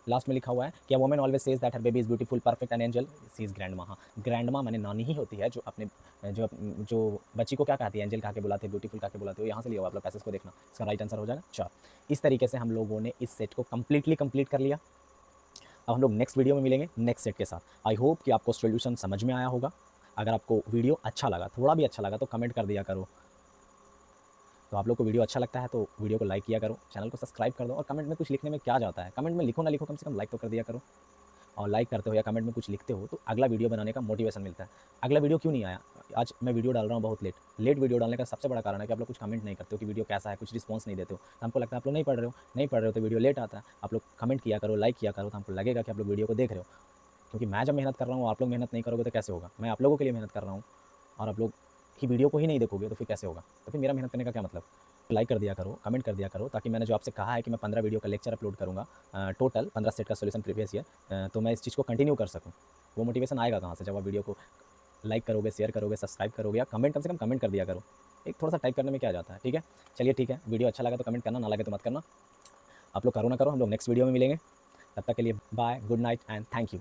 लास्ट में लिखा हुआ है कि woman always says that her baby is beautiful perfect and angel, she is grand माँ। हाँ, ग्रैंड माँ माने नानी ही होती है, जो अपने जो बच्ची को क्या कहती है, एंजल कहा के बुलाते हैं, ब्यूटीफुल कहा के बुलाते हो, यहाँ से लिया हुआ, आप लोग पैसेज को देखना, इसका राइट आंसर हो जाएगा 4। इस तरीके से हम लोगों ने इस सेट को कंप्लीट कर लिया। अब हम लोग नेक्स्ट वीडियो में मिलेंगे नेक्स्ट सेट के साथ। आई होप कि आपको सोल्यूशन समझ में आया होगा। अगर आपको वीडियो अच्छा लगा, थोड़ा भी अच्छा लगा तो कमेंट कर दिया करो। तो आप लोग को वीडियो अच्छा लगता है तो वीडियो को लाइक किया करो, चैनल को सब्सक्राइब कर दो, और कमेंट में कुछ लिखने में क्या जाता है, कमेंट में लिखो ना लिखो, कम से कम लाइक तो कर दिया करो। और लाइक करते हो या कमेंट में कुछ लिखते हो तो अगला वीडियो बनाने का मोटिवेशन मिलता है। अगला वीडियो क्यों नहीं आया, आज मैं वीडियो डाल रहा हूँ बहुत लेट वीडियो डालने का सबसे बड़ा कारण है कि आप लोग कुछ कमेंट नहीं करते हो कि वीडियो कैसा है, कुछ रिस्पॉन्स नहीं देते हो। तो हमको लगता है आप लोग नहीं पढ़ रहे हो तो वीडियो लेट आता है। आप लोग कमेंट किया करो, लाइक किया करो, तो हमको लगेगा कि आप लोग वीडियो को देख रहे हो। क्योंकि मैं जब मेहनत कर रहा हूँ, आप लोग मेहनत नहीं करोगे तो कैसे होगा। मैं आप लोगों के लिए मेहनत कर रहा हूँ और आप लोग की वीडियो को ही नहीं देखोगे तो फिर कैसे होगा। तो फिर मेरा मेहनत करने का क्या मतलब। लाइक कर दिया करो, कमेंट कर दिया करो, ताकि मैंने जो आपसे कहा है कि मैं 15 वीडियो का लेक्चर अपलोड करूँगा, टोटल 15 सेट का सोल्यूशन प्रीवियस ईयर, तो मैं इस चीज़ को कंटिन्यू कर सकूँ। वो मोटिवेशन आएगा कहाँ से, जब आप वीडियो को लाइक करोगे, शेयर करोगे, सब्सक्राइब करोगे, या कमेंट कम से कम कमेंट कर दिया करो। एक थोड़ा सा टाइप करने में क्या जाता है। ठीक है, चलिए ठीक है, वीडियो अच्छा लगा तो कमेंट करना, ना लगे तो मत करना। आप लोग करो ना करो, हम लोग नेक्स्ट वीडियो में मिलेंगे। तब तक के लिए bye, good night and thank you.